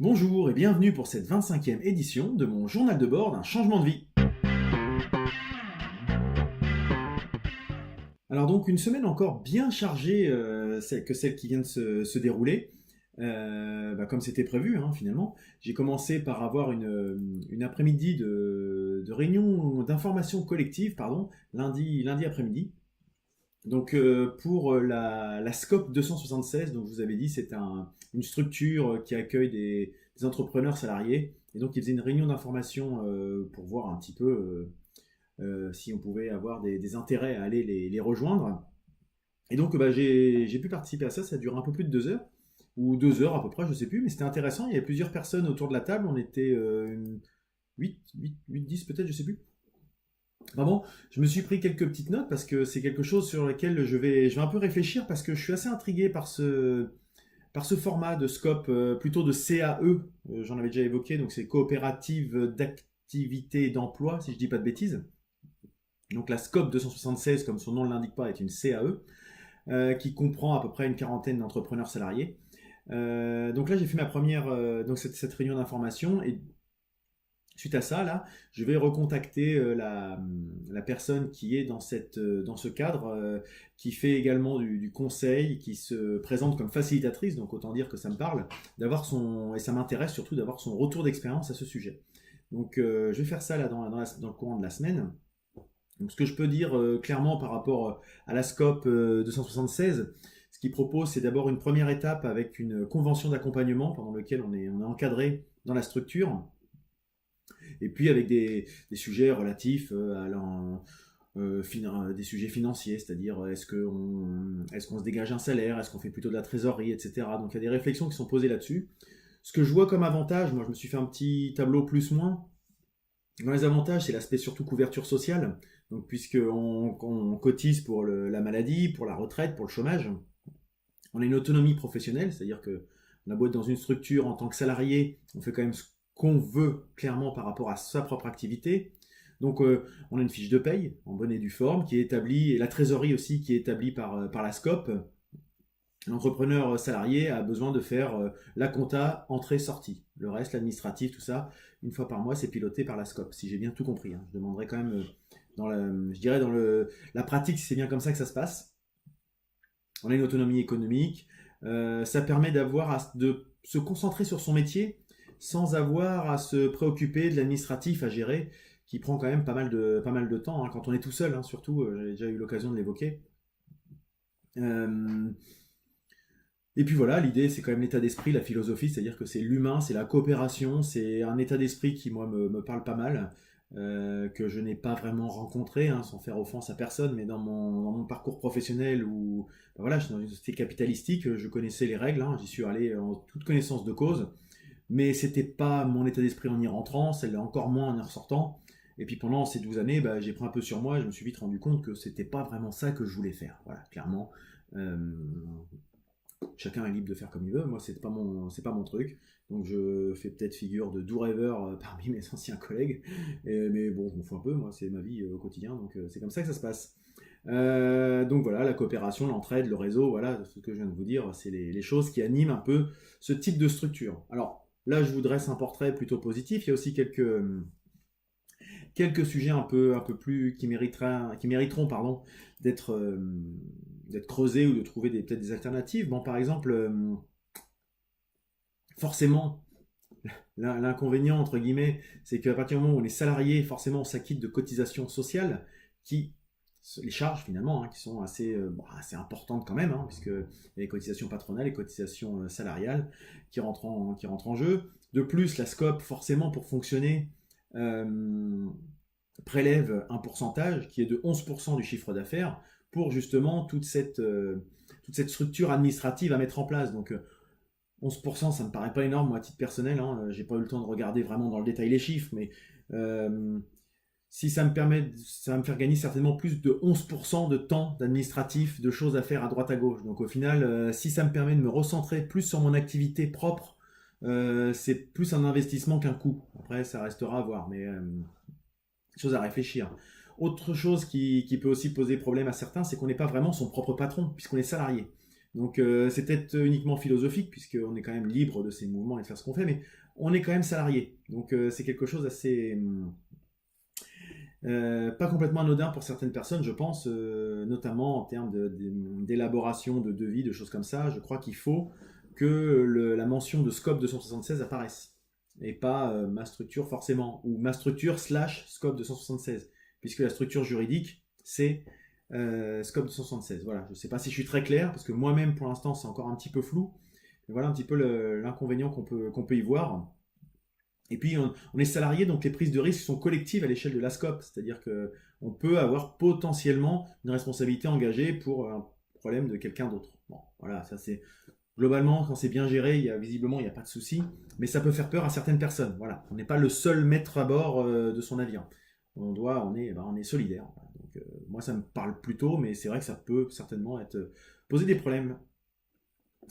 Bonjour et bienvenue pour cette 25e édition de mon journal de bord d'un changement de vie. Alors donc une semaine encore bien chargée que celle qui vient de se dérouler, comme c'était prévu finalement. J'ai commencé par avoir une après-midi de réunion d'information collective, lundi après-midi. Donc pour la SCOP 276, donc je vous avais dit, une structure qui accueille des entrepreneurs salariés. Et donc ils faisaient une réunion d'information pour voir un petit peu si on pouvait avoir des intérêts à aller les rejoindre. Et donc j'ai pu participer à ça, ça dure un peu plus de 2 heures, ou 2 heures à peu près, je sais plus, mais c'était intéressant, il y avait plusieurs personnes autour de la table, on était 10 peut-être, je sais plus. Bon, je me suis pris quelques petites notes parce que c'est quelque chose sur lequel je vais un peu réfléchir parce que je suis assez intrigué par ce format de scope, plutôt de CAE, j'en avais déjà évoqué, donc c'est coopérative d'activité et d'emploi, si je dis pas de bêtises. Donc la SCOP 276, comme son nom ne l'indique pas, est une CAE qui comprend à peu près une quarantaine d'entrepreneurs salariés. Donc là, j'ai fait ma première cette réunion d'information et suite à ça, là, je vais recontacter la personne qui est dans ce cadre, qui fait également du conseil, qui se présente comme facilitatrice, donc autant dire que ça me parle, et ça m'intéresse surtout d'avoir son retour d'expérience à ce sujet. Donc je vais faire ça là dans le courant de la semaine. Donc, ce que je peux dire clairement par rapport à la SCOP 276, ce qu'il propose, c'est d'abord une première étape avec une convention d'accompagnement pendant laquelle on est encadré dans la structure, et puis avec des sujets relatifs des sujets financiers, c'est-à-dire est-ce qu'on se dégage un salaire, est-ce qu'on fait plutôt de la trésorerie, etc. Donc il y a des réflexions qui sont posées là-dessus. Ce que je vois comme avantage, moi je me suis fait un petit tableau plus-moins. Dans les avantages, c'est l'aspect surtout couverture sociale. Donc, puisqu'on cotise pour la maladie, pour la retraite, pour le chômage, on a une autonomie professionnelle, c'est-à-dire que on a beau être dans une structure en tant que salarié, on fait quand même ce qu'on veut clairement par rapport à sa propre activité. Donc, on a une fiche de paye en bonne et due forme qui est établie, et la trésorerie aussi qui est établie par la SCOP. L'entrepreneur salarié a besoin de faire la compta, entrée-sortie. Le reste, l'administratif, tout ça, une fois par mois, c'est piloté par la SCOP, si j'ai bien tout compris. Je demanderai quand même, je dirais la pratique, si c'est bien comme ça que ça se passe. On a une autonomie économique. Ça permet de se concentrer sur son métier sans avoir à se préoccuper de l'administratif à gérer, qui prend quand même pas mal de temps, quand on est tout seul, surtout, j'ai déjà eu l'occasion de l'évoquer. Euh, Et puis voilà, l'idée c'est quand même l'état d'esprit, la philosophie, c'est-à-dire que c'est l'humain, c'est la coopération, c'est un état d'esprit qui moi me parle pas mal, que je n'ai pas vraiment rencontré, sans faire offense à personne, mais dans mon parcours professionnel où voilà, je suis dans une société capitalistique, je connaissais les règles, j'y suis allé en toute connaissance de cause, mais c'était pas mon état d'esprit en y rentrant, celle encore moins en y ressortant. Et puis pendant ces 12 années, j'ai pris un peu sur moi et je me suis vite rendu compte que c'était pas vraiment ça que je voulais faire. Voilà, clairement. Euh, Chacun est libre de faire comme il veut. Moi, c'est pas mon truc. Donc, je fais peut-être figure de doux rêveur parmi mes anciens collègues. Mais bon, je m'en fous un peu. Moi, c'est ma vie au quotidien. Donc, c'est comme ça que ça se passe. Donc voilà, la coopération, l'entraide, le réseau, voilà, ce que je viens de vous dire, c'est les choses qui animent un peu ce type de structure. Alors là, je vous dresse un portrait plutôt positif. Il y a aussi quelques sujets un peu plus qui mériteront pardon, d'être creusés ou de trouver peut-être des alternatives. Bon, par exemple, forcément, l'inconvénient, entre guillemets, c'est qu'à partir du moment où on est salarié, forcément, on s'acquitte de cotisations sociales qui, les charges finalement, qui sont assez importantes quand même, puisque il y a les cotisations patronales, les cotisations salariales qui rentrent en jeu. De plus, la SCOP, forcément, pour fonctionner, euh, prélève un pourcentage qui est de 11% du chiffre d'affaires pour justement toute cette structure administrative à mettre en place. Donc 11%, ça me paraît pas énorme, moi, à titre personnel. J'ai pas eu le temps de regarder vraiment dans le détail les chiffres, mais euh, si ça va me faire gagner certainement plus de 11% de temps d'administratif, de choses à faire à droite à gauche. Donc au final, si ça me permet de me recentrer plus sur mon activité propre, c'est plus un investissement qu'un coût. Après, ça restera à voir, mais chose à réfléchir. Autre chose qui peut aussi poser problème à certains, c'est qu'on n'est pas vraiment son propre patron, puisqu'on est salarié. Donc c'est peut-être uniquement philosophique, puisqu'on est quand même libre de ses mouvements et de faire ce qu'on fait, mais on est quand même salarié. Donc c'est quelque chose d'assez... pas complètement anodin pour certaines personnes, je pense, notamment en termes d'élaboration de devis, de choses comme ça. Je crois qu'il faut que la mention de scope 276 apparaisse et pas ma structure forcément, ou ma structure slash scope 276, puisque la structure juridique, c'est scope 276. Voilà, je ne sais pas si je suis très clair, parce que moi-même, pour l'instant, c'est encore un petit peu flou, mais voilà un petit peu l'inconvénient qu'on peut y voir. Et puis, on est salarié, donc les prises de risque sont collectives à l'échelle de la SCOP. C'est-à-dire qu'on peut avoir potentiellement une responsabilité engagée pour un problème de quelqu'un d'autre. Bon, voilà, ça c'est... Globalement, quand c'est bien géré, visiblement, il n'y a pas de souci. Mais ça peut faire peur à certaines personnes. Voilà, on n'est pas le seul maître à bord de son navire. On est solidaire. Voilà. Donc, moi, ça me parle plutôt, mais c'est vrai que ça peut certainement poser des problèmes.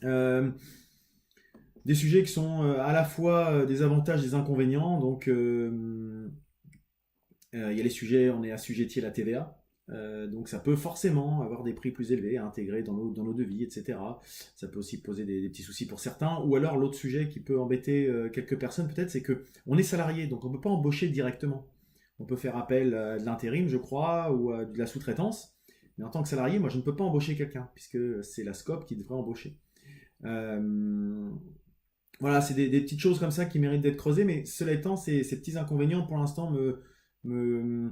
Euh, des sujets qui sont à la fois des avantages et des inconvénients. Donc, il y a les sujets, on est assujetti à la TVA. Donc ça peut forcément avoir des prix plus élevés à intégrer dans nos devis, etc. Ça peut aussi poser des petits soucis pour certains. Ou alors l'autre sujet qui peut embêter quelques personnes peut-être, c'est que on est salarié, donc on ne peut pas embaucher directement. On peut faire appel à de l'intérim, je crois, ou à de la sous-traitance. Mais en tant que salarié, moi je ne peux pas embaucher quelqu'un, puisque c'est la SCOP qui devrait embaucher. Euh, voilà, c'est des petites choses comme ça qui méritent d'être creusées, mais cela étant, ces petits inconvénients pour l'instant me, me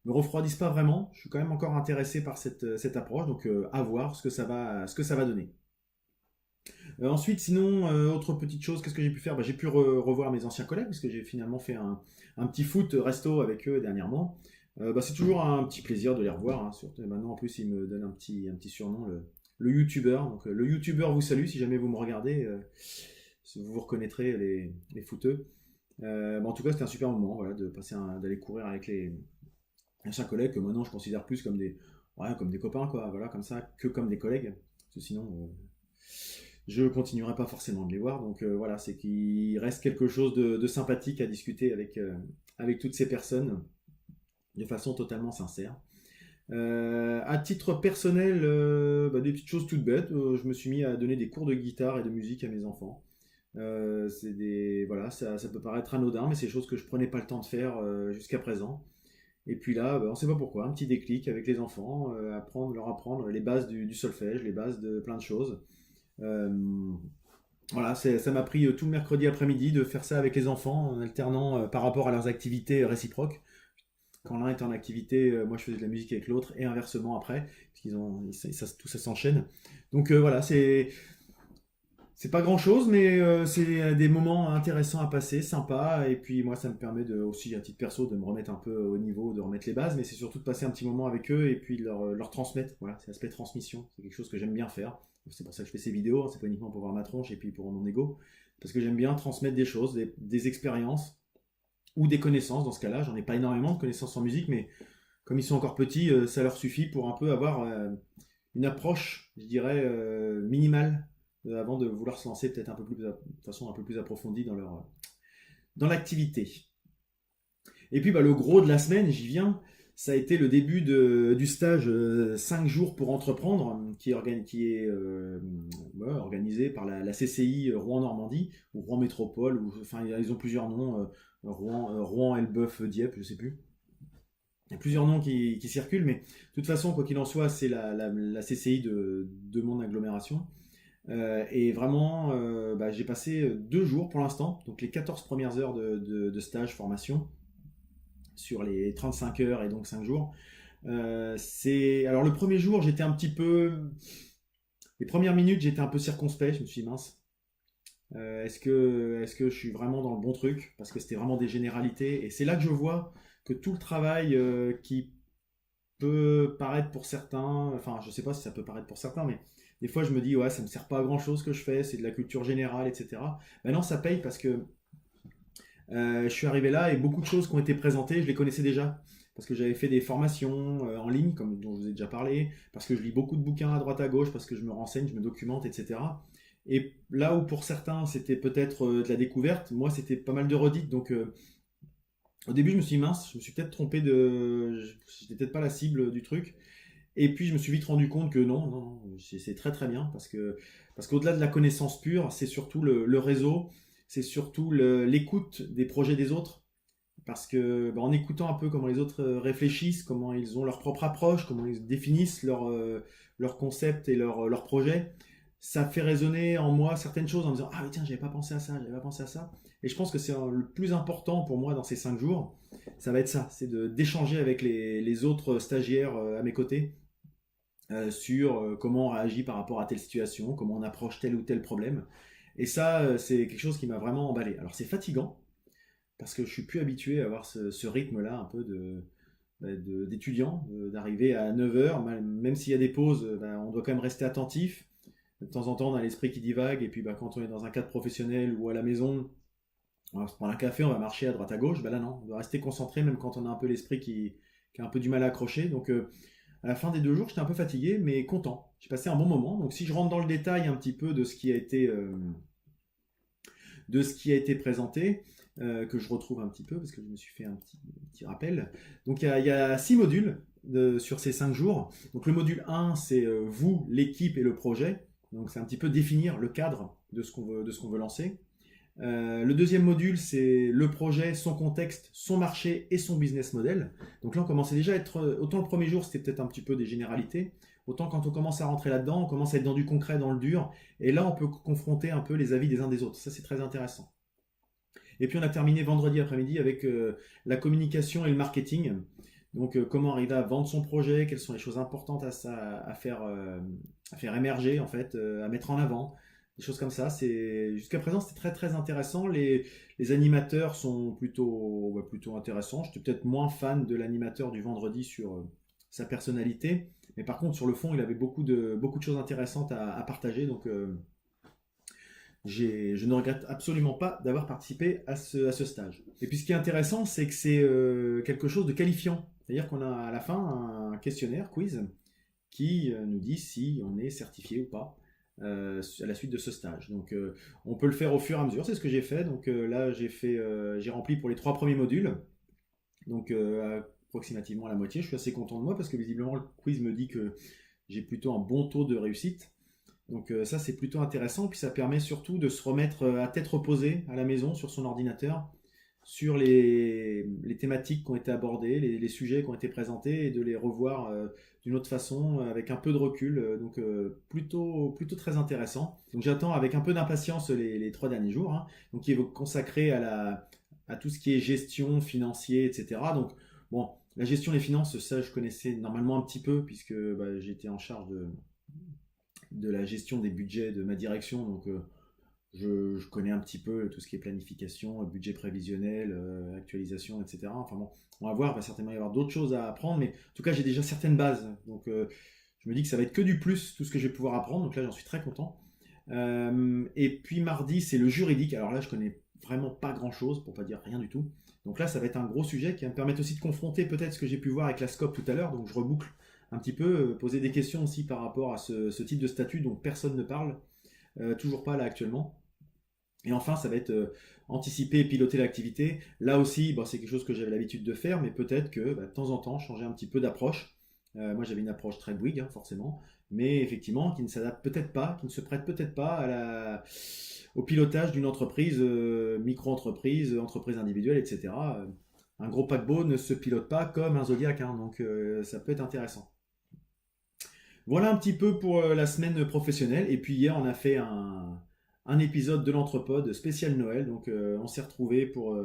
refroidissent pas vraiment. Je suis quand même encore intéressé par cette approche, donc à voir ce que ça va donner. Ensuite, sinon, autre petite chose, qu'est-ce que j'ai pu faire? Bah, j'ai pu revoir mes anciens collègues, parce que j'ai finalement fait un petit foot resto avec eux dernièrement. Bah, c'est toujours un petit plaisir de les revoir, hein, surtout maintenant en plus ils me donnent un petit surnom, le youtubeur. Donc le youtubeur vous salue si jamais vous me regardez, vous vous reconnaîtrez les footeux. Bah, en tout cas, c'était un super moment, voilà, d'aller courir avec les anciens collègues que maintenant je considère plus comme des copains, quoi, voilà, comme ça, que comme des collègues. Parce que sinon, je continuerai pas forcément de les voir. Donc voilà, c'est qu'il reste quelque chose de sympathique à discuter avec toutes ces personnes de façon totalement sincère. À titre personnel, bah, des petites choses toutes bêtes. Je me suis mis à donner des cours de guitare et de musique à mes enfants. Voilà, ça peut paraître anodin, mais c'est des choses que je prenais pas le temps de faire jusqu'à présent. Et puis là, bah, on ne sait pas pourquoi, un petit déclic avec les enfants, leur apprendre les bases du solfège, les bases de plein de choses. Euh, voilà, ça m'a pris tout le mercredi après-midi de faire ça avec les enfants en alternant par rapport à leurs activités réciproques. Quand l'un est en activité, moi je faisais de la musique avec l'autre et inversement après, parce tout ça s'enchaîne. Donc voilà, c'est pas grand chose, mais c'est des moments intéressants à passer, sympas. Et puis moi, ça me permet aussi, à titre perso, de me remettre un peu au niveau, de remettre les bases. Mais c'est surtout de passer un petit moment avec eux et puis de leur transmettre. Voilà, c'est l'aspect transmission. C'est quelque chose que j'aime bien faire. C'est pour ça que je fais ces vidéos. C'est pas uniquement pour voir ma tronche et puis pour mon ego. Parce que j'aime bien transmettre des choses, des expériences ou des connaissances. Dans ce cas-là, j'en ai pas énormément de connaissances en musique, mais comme ils sont encore petits, ça leur suffit pour un peu avoir une approche, je dirais, minimale avant de vouloir se lancer peut-être de façon un peu plus approfondie dans l'activité. Et puis bah, le gros de la semaine, j'y viens, ça a été le début du stage 5 jours pour entreprendre qui est ouais, organisé par la CCI Rouen-Normandie ou Rouen Métropole, enfin ils ont plusieurs noms, Rouen Elbeuf Dieppe, je sais plus. Il y a plusieurs noms qui circulent, mais de toute façon, quoi qu'il en soit, c'est la CCI de mon agglomération. Et vraiment, bah, j'ai passé 2 jours pour l'instant, donc les 14 premières heures de stage formation sur les 35 heures et donc 5 jours. Alors le premier jour, j'étais un petit peu... Les premières minutes, j'étais un peu circonspect, je me suis dit mince. Est-ce que je suis vraiment dans le bon truc? Parce que c'était vraiment des généralités. Et c'est là que je vois que tout le travail qui peut paraître pour certains, enfin je sais pas si ça peut paraître pour certains, mais des fois je me dis ouais ça me sert pas à grand chose ce que je fais, c'est de la culture générale, etc. Maintenant ça paye parce que je suis arrivé là et beaucoup de choses qui ont été présentées, je les connaissais déjà. Parce que j'avais fait des formations en ligne, comme dont je vous ai déjà parlé, parce que je lis beaucoup de bouquins à droite à gauche, parce que je me renseigne, je me documente, etc. Et là où pour certains c'était peut-être de la découverte, moi c'était pas mal de redites, donc au début je me suis dit mince, je me suis peut-être trompé j'étais peut-être pas la cible du truc. Et puis je me suis vite rendu compte que non, non, non, c'est très très bien parce qu'au-delà de la connaissance pure, c'est surtout le réseau, c'est surtout l'écoute des projets des autres. Parce que en écoutant un peu comment les autres réfléchissent, comment ils ont leur propre approche, comment ils définissent leur concept et leur projet, ça fait résonner en moi certaines choses en me disant ah oui tiens j'avais pas pensé à ça, j'avais pas pensé à ça. Et je pense que c'est le plus important pour moi dans ces 5 jours, ça va être ça, c'est d'échanger avec les autres stagiaires à mes côtés sur comment on réagit par rapport à telle situation, comment on approche tel ou tel problème. Et ça, c'est quelque chose qui m'a vraiment emballé. Alors c'est fatigant, parce que je suis plus habitué à avoir ce rythme-là un peu d'étudiant, d'arriver à 9 heures, même s'il y a des pauses, on doit quand même rester attentif. De temps en temps, on a l'esprit qui divague, et puis quand on est dans un cadre professionnel ou à la maison, on va se prendre un café, on va marcher à droite à gauche, là non, on doit rester concentré même quand on a un peu l'esprit qui a un peu du mal à accrocher. Donc à la fin des 2 jours, j'étais un peu fatigué, mais content. J'ai passé un bon moment. Donc si je rentre dans le détail un petit peu de ce qui a été présenté, que je retrouve un petit peu parce que je me suis fait un petit rappel. Donc il y a 6 modules sur ces 5 jours. Donc le module 1, c'est vous, l'équipe et le projet. Donc c'est un petit peu définir le cadre de ce qu'on veut lancer. Le deuxième module, c'est le projet, son contexte, son marché et son business model. Donc là, on commençait déjà à être, autant le premier jour, c'était peut-être un petit peu des généralités, autant quand on commence à rentrer là-dedans, on commence à être dans du concret, dans le dur, et là, on peut confronter un peu les avis des uns des autres. Ça, c'est très intéressant. Et puis, on a terminé vendredi après-midi avec la communication et le marketing. Donc, comment arriver à vendre son projet, quelles sont les choses importantes à faire émerger, en fait, à mettre en avant, des choses comme ça. Jusqu'à présent, c'était très très intéressant. Les animateurs sont plutôt intéressants. J'étais peut-être moins fan de l'animateur du vendredi sur sa personnalité, mais par contre, sur le fond, il avait beaucoup de choses intéressantes à partager. Donc, je ne regrette absolument pas d'avoir participé à ce stage. Et puis ce qui est intéressant, c'est que c'est quelque chose de qualifiant. C'est-à-dire qu'on a à la fin un questionnaire, quiz, qui nous dit si on est certifié ou pas à la suite de ce stage. Donc on peut le faire au fur et à mesure, c'est ce que j'ai fait. Donc là j'ai rempli pour les 3 premiers modules, donc approximativement la moitié. Je suis assez content de moi parce que visiblement le quiz me dit que j'ai plutôt un bon taux de réussite. Donc ça c'est plutôt intéressant, puis ça permet surtout de se remettre à tête reposée à la maison sur son ordinateur, sur les thématiques qui ont été abordées, les sujets qui ont été présentés, et de les revoir d'une autre façon, avec un peu de recul, donc plutôt très intéressant. Donc j'attends avec un peu d'impatience les 3 derniers jours, hein, donc qui est consacré à tout ce qui est gestion, financier, etc. Donc bon, la gestion des finances, ça je connaissais normalement un petit peu, puisque j'étais en charge de la gestion des budgets de ma direction. Donc je connais un petit peu tout ce qui est planification, budget prévisionnel, actualisation, etc. Enfin bon, on va voir, il va certainement y avoir d'autres choses à apprendre, mais en tout cas j'ai déjà certaines bases. Donc je me dis que ça va être que du plus, tout ce que je vais pouvoir apprendre. Donc là j'en suis très content. Et puis mardi c'est le juridique. Alors là je connais vraiment pas grand chose, pour pas dire rien du tout. Donc là ça va être un gros sujet qui va me permettre aussi de confronter peut-être ce que j'ai pu voir avec la SCOP tout à l'heure. Donc je reboucle un petit peu, poser des questions aussi par rapport à ce type de statut dont personne ne parle, toujours pas là actuellement. Et enfin, ça va être anticiper et piloter l'activité. Là aussi, c'est quelque chose que j'avais l'habitude de faire, mais peut-être que de temps en temps, changer un petit peu d'approche. Moi, j'avais une approche très Bouygues, hein, forcément, mais effectivement, qui ne s'adapte peut-être pas, qui ne se prête peut-être pas au pilotage d'une entreprise, micro-entreprise, entreprise individuelle, etc. Un gros paquebot ne se pilote pas comme un Zodiac, hein, donc ça peut être intéressant. Voilà un petit peu pour la semaine professionnelle. Et puis hier, on a fait un épisode de l'Entrepode spécial Noël. Donc on s'est retrouvés pour,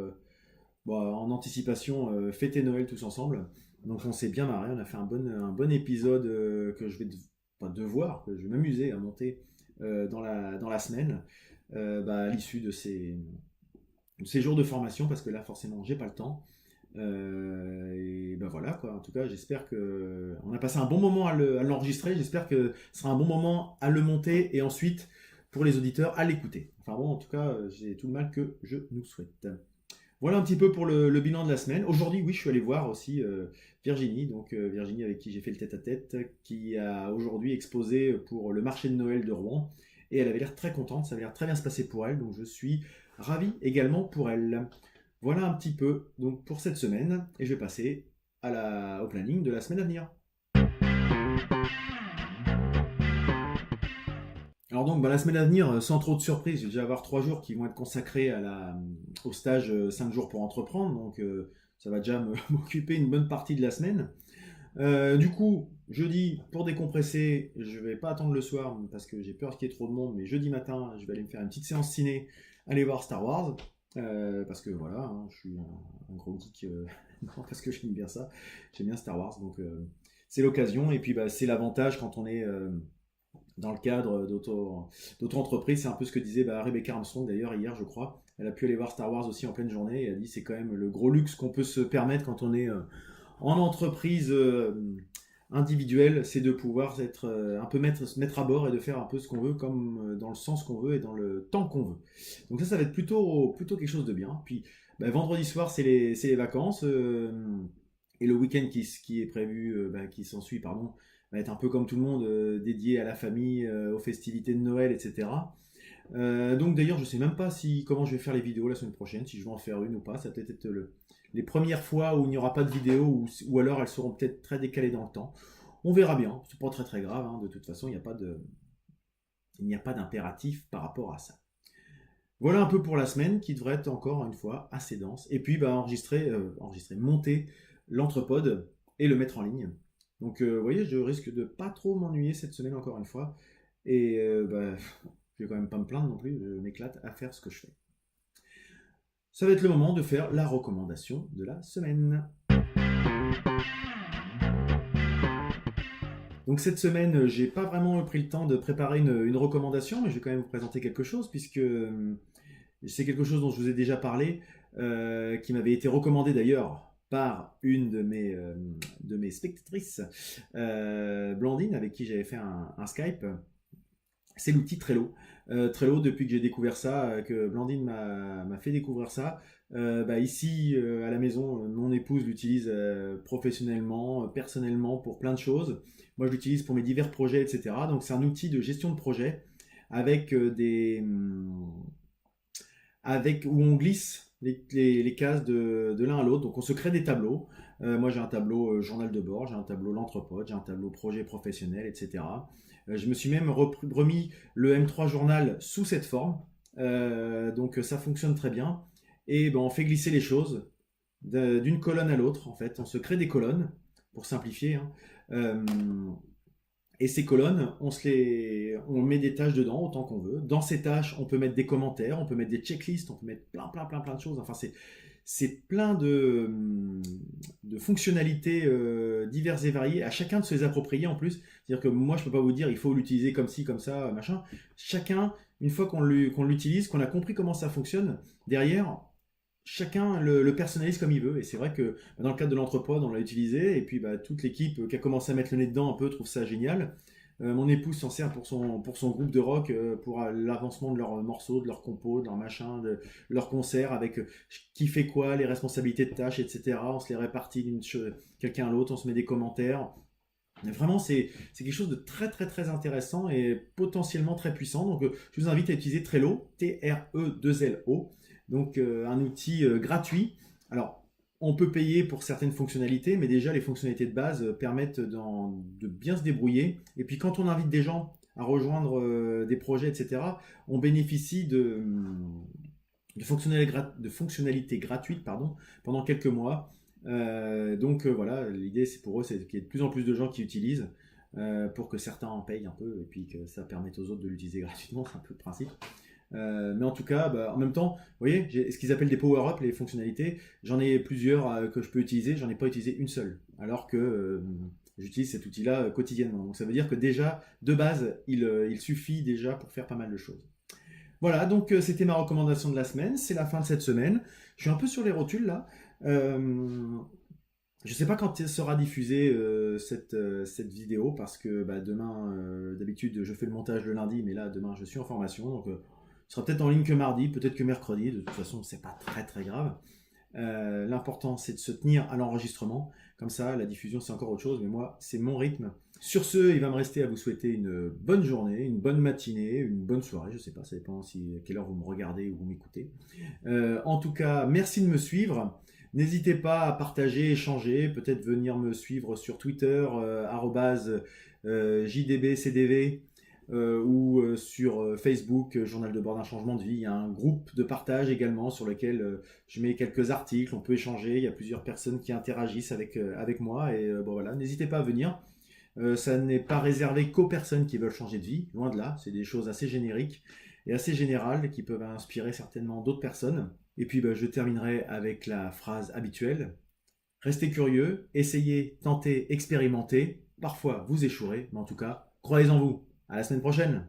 en anticipation, fêter Noël tous ensemble. Donc on s'est bien marré. On a fait un bon épisode que je vais pas devoir, que je vais m'amuser à monter dans la semaine, à l'issue de ces jours de formation. Parce que là, forcément, j'ai pas le temps. Et voilà quoi. En tout cas, j'espère que on a passé un bon moment à l'enregistrer. J'espère que ce sera un bon moment à le monter et ensuite pour les auditeurs à l'écouter. Enfin bon, en tout cas, j'ai tout le mal que je nous souhaite. Voilà un petit peu pour le bilan de la semaine. Aujourd'hui, oui, je suis allé voir aussi Virginie, donc Virginie avec qui j'ai fait le tête-à-tête, qui a aujourd'hui exposé pour le marché de Noël de Rouen. Et elle avait l'air très contente, ça avait l'air très bien se passer pour elle, donc je suis ravi également pour elle. Voilà un petit peu donc pour cette semaine, et je vais passer au planning de la semaine à venir. Alors donc, la semaine à venir, sans trop de surprises, je vais déjà avoir 3 jours qui vont être consacrés au stage 5 jours pour entreprendre. Donc, ça va déjà m'occuper une bonne partie de la semaine. Du coup, jeudi, pour décompresser, je vais pas attendre le soir parce que j'ai peur qu'il y ait trop de monde, mais jeudi matin, je vais aller me faire une petite séance ciné, aller voir Star Wars. Parce que voilà, hein, je suis un gros geek, non, parce que j'aime bien ça, j'aime bien Star Wars, donc c'est l'occasion. Et puis c'est l'avantage quand on est dans le cadre d'auto-entreprise, c'est un peu ce que disait Rebecca Armstrong d'ailleurs hier, je crois. Elle a pu aller voir Star Wars aussi en pleine journée et elle a dit c'est quand même le gros luxe qu'on peut se permettre quand on est en entreprise individuelle, c'est de pouvoir être un peu se mettre à bord et de faire un peu ce qu'on veut, comme dans le sens qu'on veut et dans le temps qu'on veut. Donc ça va être plutôt quelque chose de bien. Puis vendredi soir, c'est les vacances. Et le week-end qui est prévu, qui s'ensuit, pardon, va être un peu comme tout le monde, dédié à la famille, aux festivités de Noël, etc. Donc d'ailleurs, je sais même pas comment je vais faire les vidéos la semaine prochaine, si je vais en faire une ou pas. Ça va peut-être être les premières fois où il n'y aura pas de vidéo, ou alors elles seront peut-être très décalées dans le temps. On verra bien. C'est pas très très grave, hein. De toute façon, il n'y a pas d'impératif par rapport à ça. Voilà un peu pour la semaine qui devrait être encore une fois assez dense. Et puis monter l'entrepode et le mettre en ligne. Donc vous voyez, je risque de pas trop m'ennuyer cette semaine encore une fois. Et je vais quand même pas me plaindre non plus, je m'éclate à faire ce que je fais. Ça va être le moment de faire la recommandation de la semaine. Donc cette semaine, j'ai pas vraiment pris le temps de préparer une recommandation, mais je vais quand même vous présenter quelque chose, puisque c'est quelque chose dont je vous ai déjà parlé, qui m'avait été recommandé d'ailleurs par une de mes spectatrices, Blandine, avec qui j'avais fait un Skype. C'est l'outil Trello. Trello, depuis que j'ai découvert ça, que Blandine m'a fait découvrir ça, ici à la maison, mon épouse l'utilise professionnellement, personnellement pour plein de choses. Moi, je l'utilise pour mes divers projets, etc. Donc, c'est un outil de gestion de projet avec où on glisse les cases de l'un à l'autre. Donc, on se crée des tableaux. Moi, j'ai un tableau journal de bord, j'ai un tableau l'entrepôt, j'ai un tableau projet professionnel, etc. Je me suis même remis le M3 Journal sous cette forme. Donc ça fonctionne très bien. Et on fait glisser les choses d'une colonne à l'autre. En fait, on se crée des colonnes, pour simplifier, hein. Et ces colonnes, on met des tâches dedans autant qu'on veut. Dans ces tâches, on peut mettre des commentaires, on peut mettre des checklists, on peut mettre plein de choses. Enfin, c'est plein de fonctionnalités diverses et variées, à chacun de se les approprier en plus. C'est-à-dire que moi, je ne peux pas vous dire il faut l'utiliser comme ci, comme ça, machin. Chacun, une fois qu'on l'utilise, qu'on a compris comment ça fonctionne, derrière, chacun le personnalise comme il veut. Et c'est vrai que dans le cadre de l'entrepôt, on l'a utilisé. Et puis toute l'équipe qui a commencé à mettre le nez dedans un peu trouve ça génial. Mon épouse s'en sert pour son groupe de rock, pour l'avancement de leurs morceaux, de leurs compos, de leurs machins, de leurs concerts, avec qui fait quoi, les responsabilités de tâches, etc. On se les répartit quelqu'un à l'autre, on se met des commentaires. Mais vraiment, c'est quelque chose de très très très intéressant et potentiellement très puissant. Donc, je vous invite à utiliser Trello, T-R-E-2-L-O. Donc, un outil gratuit. Alors, on peut payer pour certaines fonctionnalités, mais déjà les fonctionnalités de base permettent de bien se débrouiller. Et puis quand on invite des gens à rejoindre des projets, etc., on bénéficie de fonctionnalités gratuites pendant quelques mois. Donc voilà, l'idée c'est pour eux, c'est qu'il y ait de plus en plus de gens qui utilisent pour que certains en payent un peu et puis que ça permette aux autres de l'utiliser gratuitement, c'est un peu le principe. Mais en tout cas, en même temps, vous voyez, j'ai ce qu'ils appellent des power-up, les fonctionnalités. J'en ai plusieurs que je peux utiliser, j'en ai pas utilisé une seule. Alors que j'utilise cet outil-là quotidiennement. Donc ça veut dire que déjà, de base, il suffit déjà pour faire pas mal de choses. Voilà, donc c'était ma recommandation de la semaine. C'est la fin de cette semaine. Je suis un peu sur les rotules là. Je ne sais pas quand sera diffusée cette vidéo parce que demain, d'habitude, je fais le montage le lundi, mais là, demain, je suis en formation. Donc, ce sera peut-être en ligne que mardi, peut-être que mercredi. De toute façon, c'est pas très très grave. L'important, c'est de se tenir à l'enregistrement. Comme ça, la diffusion, c'est encore autre chose. Mais moi, c'est mon rythme. Sur ce, il va me rester à vous souhaiter une bonne journée, une bonne matinée, une bonne soirée. Je ne sais pas, ça dépend à quelle heure vous me regardez ou vous m'écoutez. En tout cas, merci de me suivre. N'hésitez pas à partager, échanger, peut-être venir me suivre sur Twitter, @JDBCDV, ou sur Facebook, Journal de bord d'un changement de vie. Il y a un groupe de partage également sur lequel je mets quelques articles, on peut échanger, il y a plusieurs personnes qui interagissent avec moi et bon voilà, n'hésitez pas à venir. Ça n'est pas réservé qu'aux personnes qui veulent changer de vie, loin de là, c'est des choses assez génériques et assez générales qui peuvent inspirer certainement d'autres personnes. Et puis je terminerai avec la phrase habituelle. Restez curieux, essayez, tentez, expérimentez. Parfois vous échouerez, mais en tout cas, croyez en vous. À la semaine prochaine.